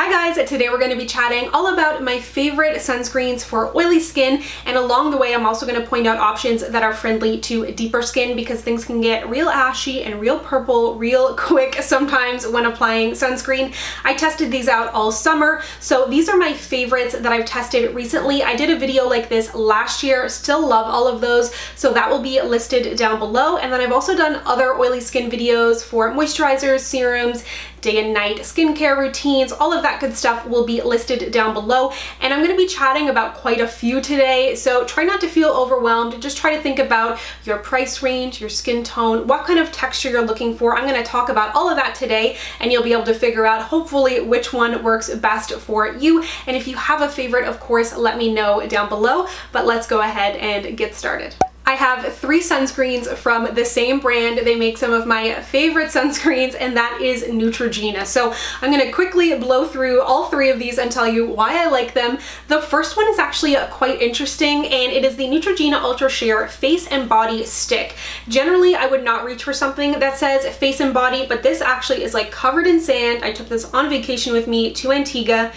Hi guys, today we're going to be chatting all about my favorite sunscreens for oily skin, and along the way I'm also going to point out options that are friendly to deeper skin because things can get real ashy and real purple real quick sometimes when applying sunscreen. I tested these out all summer, so these are my favorites that I've tested recently. I did a video like this last year, still love all of those, so that will be listed down below. And then I've also done other oily skin videos for moisturizers, serums, day and night skincare routines, all of that good stuff will be listed down below. And I'm going to be chatting about quite a few today, so try not to feel overwhelmed. Just try to think about your price range, your skin tone, what kind of texture you're looking for. I'm going to talk about all of that today, and you'll be able to figure out hopefully which one works best for you. And if you have a favorite, of course, let me know down below, but let's go ahead and get started. I have 3 sunscreens from the same brand. They make some of my favorite sunscreens, and that is Neutrogena. So I'm going to quickly blow through all 3 of these and tell you why I like them. The first one is actually quite interesting, and it is the Neutrogena Ultra Sheer Face and Body Stick. Generally, I would not reach for something that says face and body, but this actually is like covered in sand. I took this on vacation with me to Antigua.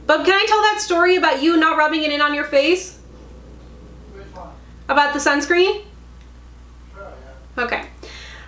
But can I tell that story about you not rubbing it in on your face? About the sunscreen? Sure, yeah. Okay.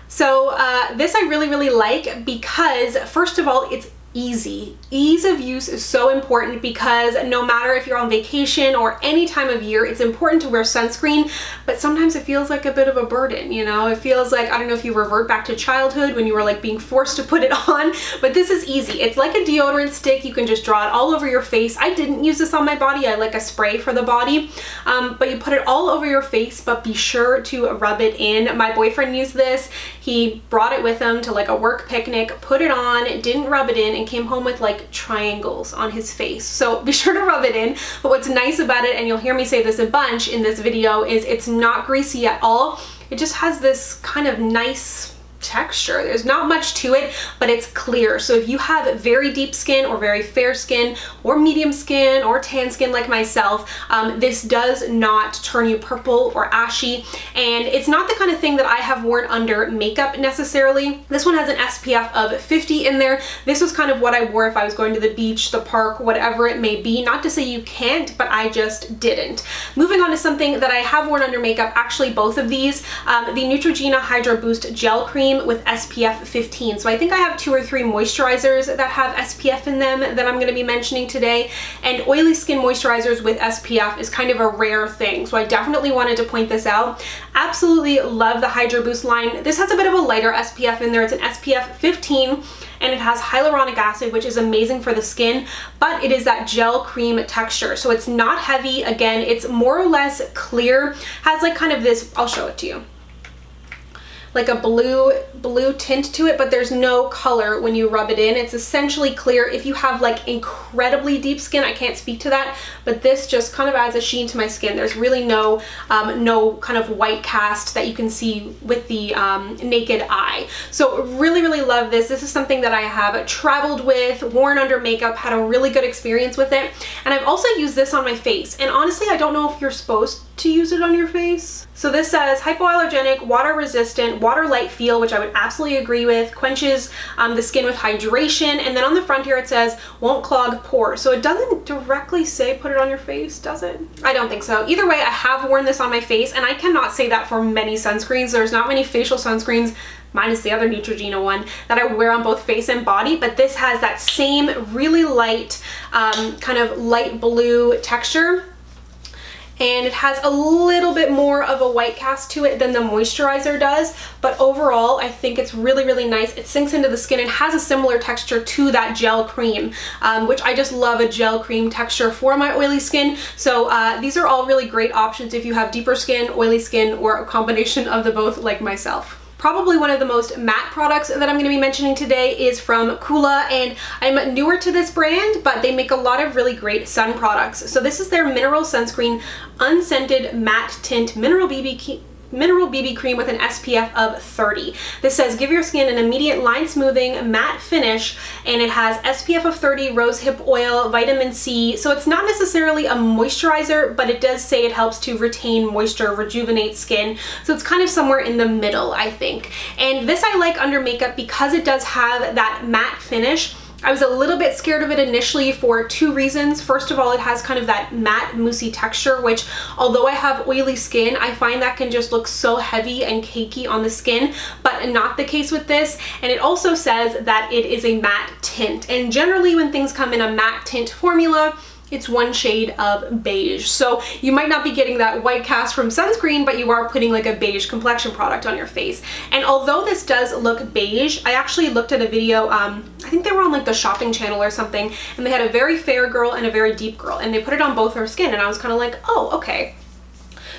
So this I really like because, first of all, it's easy. Ease of use is so important because no matter if you're on vacation or any time of year, it's important to wear sunscreen, but sometimes it feels like a bit of a burden, you know? It feels like, I don't know if you revert back to childhood when you were like being forced to put it on, but this is easy. It's like a deodorant stick. You can just draw it all over your face. I didn't use this on my body. I like a spray for the body, but you put it all over your face, but be sure to rub it in. My boyfriend used this. He brought it with him to like a work picnic, put it on, didn't rub it in, and came home with like triangles on his face. So be sure to rub it in. But what's nice about it, and you'll hear me say this a bunch in this video, is it's not greasy at all. It just has this kind of nice texture. There's not much to it, but it's clear. So if you have very deep skin or very fair skin or medium skin or tan skin like myself, this does not turn you purple or ashy. And it's not the kind of thing that I have worn under makeup necessarily. This one has an SPF of 50 in there. This was kind of what I wore if I was going to the beach, the park, whatever it may be. Not to say you can't, but I just didn't. Moving on to something that I have worn under makeup, actually both of these, the Neutrogena Hydro Boost Gel Cream with SPF 15. So I think I have 2 or 3 moisturizers that have SPF in them that I'm going to be mentioning today, and oily skin moisturizers with SPF is kind of a rare thing, so I definitely wanted to point this out. Absolutely love the Hydro Boost line. This has a bit of a lighter SPF in there. It's an SPF 15 and it has hyaluronic acid, which is amazing for the skin, but it is that gel cream texture, so it's not heavy. Again, it's more or less clear, has like kind of this, I'll show it to you, like a blue tint to it, but there's no color when you rub it in. It's essentially clear. If you have like incredibly deep skin, I can't speak to that, but this just kind of adds a sheen to my skin. There's really no kind of white cast that you can see with the naked eye. So really love this. This is something that I have traveled with, worn under makeup, had a really good experience with it. And I've also used this on my face, and honestly I don't know if you're supposed to use it on your face. So this says hypoallergenic, water resistant, water light feel, which I would absolutely agree with, quenches the skin with hydration, and then on the front here it says won't clog pores. So it doesn't directly say put it on your face, does it? I don't think so. Either way, I have worn this on my face, and I cannot say that for many sunscreens. There's not many facial sunscreens, minus the other Neutrogena one, that I wear on both face and body, but this has that same really light kind of light blue texture, and it has a little bit more of a white cast to it than the moisturizer does, but overall I think it's really nice. It sinks into the skin and has a similar texture to that gel cream, which I just love a gel cream texture for my oily skin. So these are all really great options if you have deeper skin, oily skin, or a combination of the both like myself. Probably one of the most matte products that I'm going to be mentioning today is from Kula, and I'm newer to this brand, but they make a lot of really great sun products. So this is their Mineral Sunscreen Unscented Matte Tint Mineral BB Cream with an SPF of 30. This says give your skin an immediate line smoothing matte finish, and it has SPF of 30, rosehip oil, vitamin C. So it's not necessarily a moisturizer, but it does say it helps to retain moisture, rejuvenate skin. So it's kind of somewhere in the middle, I think. And this I like under makeup because it does have that matte finish, I was a little bit scared of it initially for two reasons. First of all, it has kind of that matte moussey texture, which although I have oily skin, I find that can just look so heavy and cakey on the skin, but not the case with this. And it also says that it is a matte tint. And generally when things come in a matte tint formula, it's one shade of beige. So you might not be getting that white cast from sunscreen, but you are putting like a beige complexion product on your face. And although this does look beige, I actually looked at a video, I think they were on like the shopping channel or something, and they had a very fair girl and a very deep girl, and they put it on both her skin, and I was kind of like, oh, okay.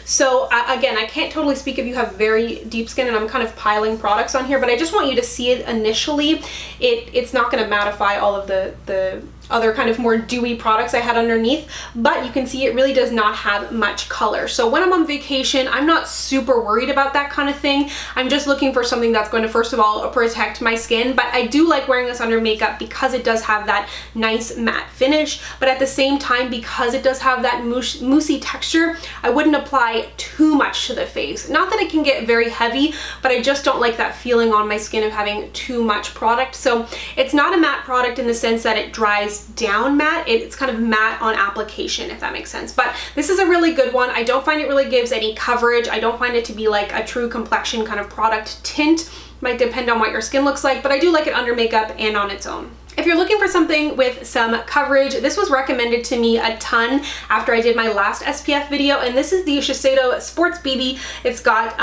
So again, I can't totally speak if you have very deep skin, and I'm kind of piling products on here, but I just want you to see it initially. It's not going to mattify all of the other kind of more dewy products I had underneath, but you can see it really does not have much color. So when I'm on vacation, I'm not super worried about that kind of thing. I'm just looking for something that's going to, first of all, protect my skin, but I do like wearing this under makeup because it does have that nice matte finish, but at the same time, because it does have that moussey texture, I wouldn't apply too much to the face. Not that it can get very heavy, but I just don't like that feeling on my skin of having too much product. So it's not a matte product in the sense that it dries down matte. It's kind of matte on application, if that makes sense. But this is a really good one. I don't find it really gives any coverage. I don't find it to be like a true complexion kind of product tint. Might depend on what your skin looks like, but I do like it under makeup and on its own. If you're looking for something with some coverage, this was recommended to me a ton after I did my last SPF video, and this is the Shiseido Sports BB. It's got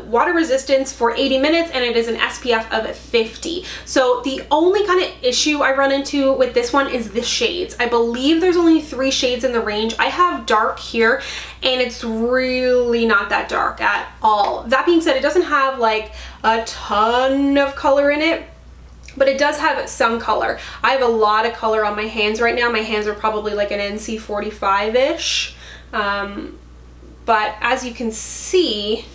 water resistance for 80 minutes, and it is an SPF of 50. So the only kind of issue I run into with this one is the shades. I believe there's only 3 shades in the range. I have dark here, and it's really not that dark at all. That being said, it doesn't have like a ton of color in it, but it does have some color. I have a lot of color on my hands right now. My hands are probably like an NC 45-ish. But as you can see,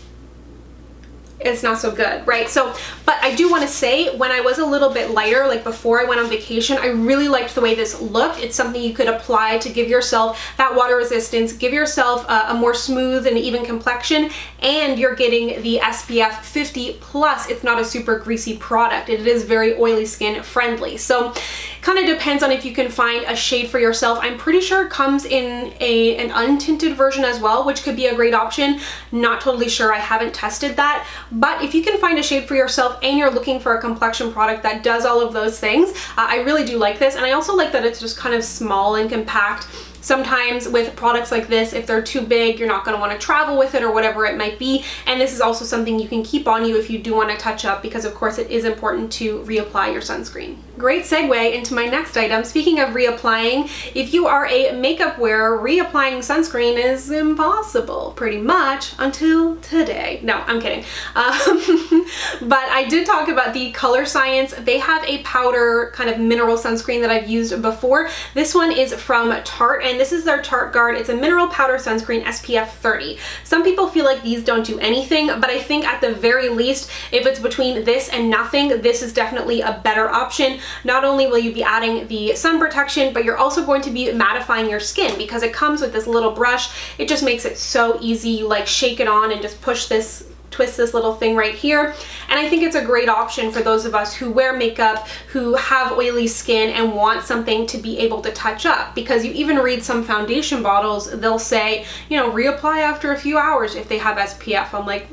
it's not so good, right? So, but I do want to say, when I was a little bit lighter, like before I went on vacation, I really liked the way this looked. It's something you could apply to give yourself that water resistance, give yourself a more smooth and even complexion, and you're getting the SPF 50 plus. It's not a super greasy product. It is very oily skin friendly. So kind of depends on if you can find a shade for yourself. I'm pretty sure it comes in an untinted version as well, which could be a great option. Not totally sure. I haven't tested that. But if you can find a shade for yourself and you're looking for a complexion product that does all of those things, I really do like this. And I also like that it's just kind of small and compact. Sometimes with products like this, if they're too big, you're not going to want to travel with it or whatever it might be. And this is also something you can keep on you if you do want to touch up, because of course it is important to reapply your sunscreen. Great segue into my next item. Speaking of reapplying, if you are a makeup wearer, reapplying sunscreen is impossible pretty much until today. No, I'm kidding. But I did talk about the Color Science. They have a powder kind of mineral sunscreen that I've used before. This one is from Tarte, and this is their Tarte Guard. It's a mineral powder sunscreen SPF 30. Some people feel like these don't do anything, but I think at the very least, if it's between this and nothing, this is definitely a better option. Not only will you be adding the sun protection, but you're also going to be mattifying your skin because it comes with this little brush. It just makes it so easy. You like shake it on and just push this, twist this little thing right here. And I think it's a great option for those of us who wear makeup, who have oily skin and want something to be able to touch up, because you even read some foundation bottles, they'll say, you know, reapply after a few hours if they have SPF. I'm like,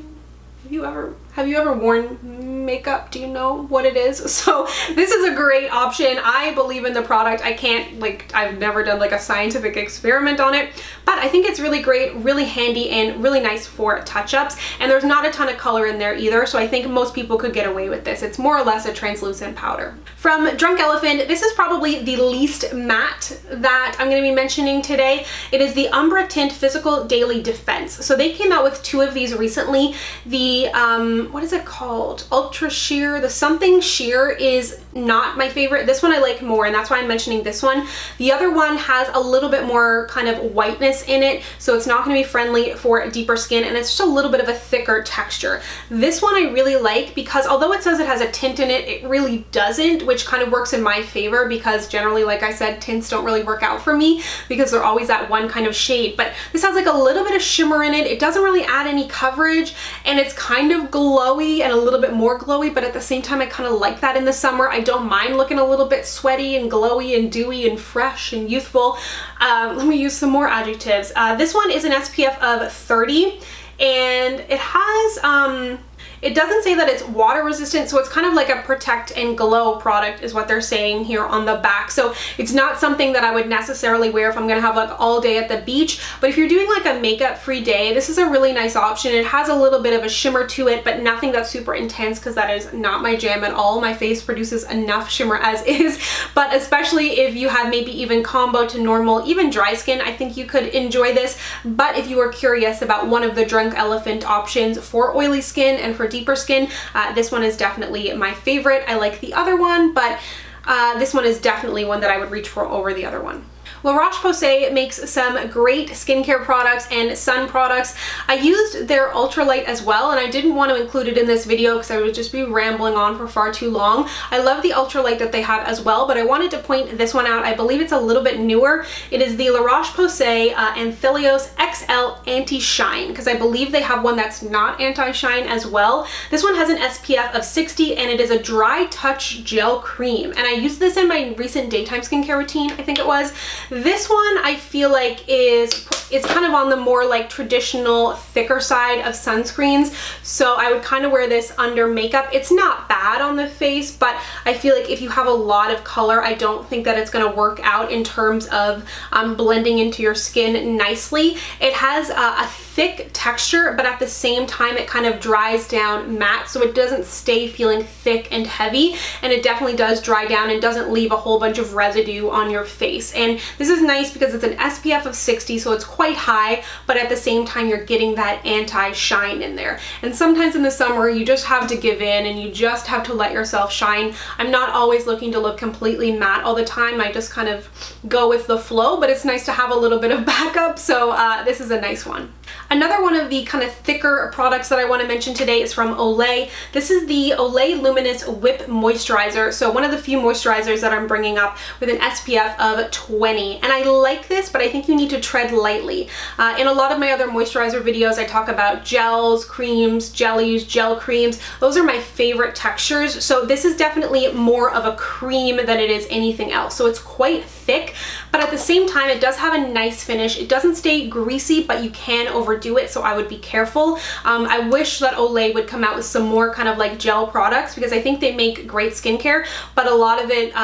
have you ever worn makeup? Do you know what it is? So this is a great option. I believe in the product. I can't, like, I've never done like a scientific experiment on it, but I think it's really great, really handy, and really nice for touch-ups. And there's not a ton of color in there either, so I think most people could get away with this. It's more or less a translucent powder. From Drunk Elephant, this is probably the least matte that I'm going to be mentioning today. It is the Umbra Tint Physical Daily Defense. So they came out with 2 of these recently. The what is it called? Ultra Sheer. The something sheer is not my favorite. This one I like more, and that's why I'm mentioning this one. The other one has a little bit more kind of whiteness in it, so it's not going to be friendly for deeper skin, and it's just a little bit of a thicker texture. This one I really like because although it says it has a tint in it, it really doesn't, which kind of works in my favor because generally, like I said, tints don't really work out for me because they're always that one kind of shade. But this has like a little bit of shimmer in it. It doesn't really add any coverage, and it's kind of glowy glowy and a little bit more glowy, but at the same time I kind of like that in the summer. I don't mind looking a little bit sweaty and glowy and dewy and fresh and youthful. Let me use some more adjectives. This one is an SPF of 30, and it has it doesn't say that it's water resistant, so it's kind of like a protect and glow product is what they're saying here on the back. So it's not something that I would necessarily wear if I'm gonna have like all day at the beach, but if you're doing like a makeup free day, this is a really nice option. It has a little bit of a shimmer to it, but nothing that's super intense, because that is not my jam at all. My face produces enough shimmer as is, but especially if you have maybe even combo to normal, even dry skin, I think you could enjoy this. But if you are curious about one of the Drunk Elephant options for oily skin and for deeper skin, this one is definitely my favorite. I like the other one, but this one is definitely one that I would reach for over the other one. Roche Posay makes some great skincare products and sun products. I used their ultralight as well, and I didn't want to include it in this video because I would just be rambling on for far too long. I love the ultralight that they have as well, but I wanted to point this one out. I believe it's a little bit newer. It is the Roche Posay Anthelios XL Anti-Shine, because I believe they have one that's not anti-shine as well. This one has an SPF of 60, and it is a dry touch gel cream, and I used this in my recent daytime skincare routine, I think it was. This one I feel like it's kind of on the more like traditional thicker side of sunscreens, so I would kind of wear this under makeup. It's not bad on the face, but I feel like if you have a lot of color, I don't think that it's going to work out in terms of blending into your skin nicely. It has a thick texture, but at the same time it kind of dries down matte, so it doesn't stay feeling thick and heavy, and it definitely does dry down and doesn't leave a whole bunch of residue on your face. And this is nice because it's an SPF of 60, so it's quite high, but at the same time you're getting that anti-shine in there. And sometimes in the summer you just have to give in and you just have to let yourself shine. I'm not always looking to look completely matte all the time. I just kind of go with the flow, but it's nice to have a little bit of backup, so this is a nice one. Another one of the kind of thicker products that I want to mention today is from Olay. This is the Olay Luminous Whip Moisturizer. So one of the few moisturizers that I'm bringing up with an SPF of 20. And I like this, but I think you need to tread lightly. In a lot of my other moisturizer videos, I talk about gels, creams, jellies, gel creams. Those are my favorite textures. So this is definitely more of a cream than it is anything else. So it's quite thick, but at the same time, it does have a nice finish. It doesn't stay greasy, but you can overdo it, so I would be careful. I wish that Olay would come out with some more kind of like gel products, because I think they make great skincare, but a lot of it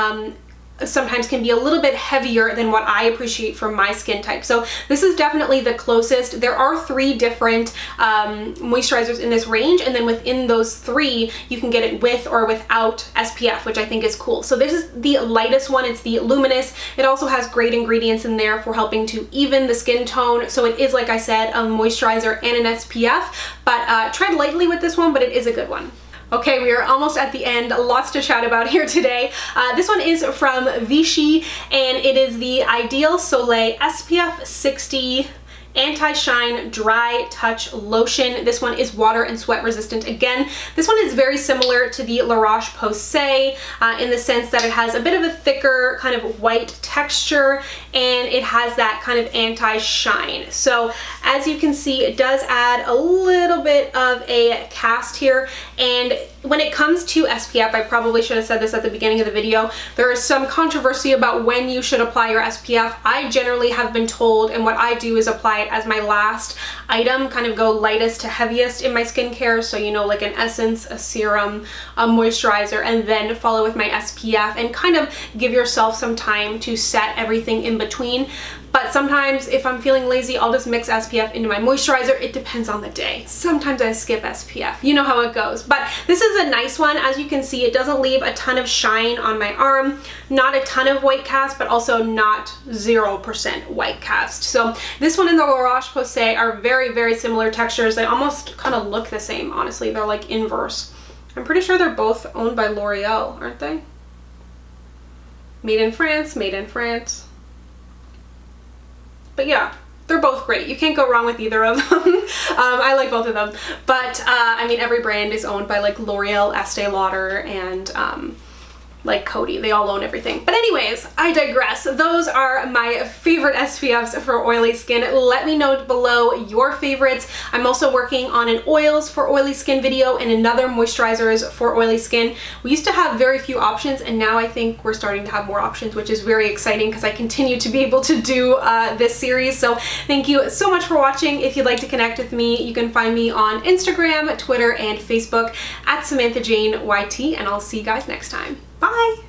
sometimes can be a little bit heavier than what I appreciate for my skin type. So this is definitely the closest. There are 3 different moisturizers in this range, and then within those 3 you can get it with or without SPF, which I think is cool. So this is the lightest one. It's the Luminous. It also has great ingredients in there for helping to even the skin tone. So it is, like I said, a moisturizer and an SPF, but tread lightly with this one, but it is a good one. Okay, we are almost at the end. Lots to chat about here today. This one is from Vichy, and it is the Ideal Soleil SPF 60 Anti-Shine Dry Touch Lotion. This one is water and sweat resistant. Again, this one is very similar to the Roche Posay in the sense that it has a bit of a thicker kind of white texture, and it has that kind of anti-shine. So as you can see, it does add a little bit of a cast here, and when it comes to SPF, I probably should have said this at the beginning of the video, there is some controversy about when you should apply your SPF. I generally have been told, and what I do is apply it as my last item, kind of go lightest to heaviest in my skincare. So, you know, like an essence, a serum, a moisturizer, and then follow with my SPF, and kind of give yourself some time to set everything in between. But sometimes if I'm feeling lazy, I'll just mix SPF into my moisturizer. It depends on the day. Sometimes I skip SPF. You know how it goes. But this is a nice one. As you can see, it doesn't leave a ton of shine on my arm. Not a ton of white cast, but also not 0% white cast. So this one and the Roche Posay are very, very similar textures. They almost kind of look the same, honestly. They're like inverse. I'm pretty sure they're both owned by L'Oreal, aren't they? Made in France, made in France. But yeah, they're both great. You can't go wrong with either of them. I like both of them. But I mean, every brand is owned by like L'Oreal, Estee Lauder, and like Cody. They all own everything. But anyways, I digress. Those are my favorite SPFs for oily skin. Let me know below your favorites. I'm also working on an oils for oily skin video and another moisturizers for oily skin. We used to have very few options, and now I think we're starting to have more options, which is very exciting because I continue to be able to do this series. So thank you so much for watching. If you'd like to connect with me, you can find me on Instagram, Twitter, and Facebook at SamanthaJaneYT, and I'll see you guys next time. Bye!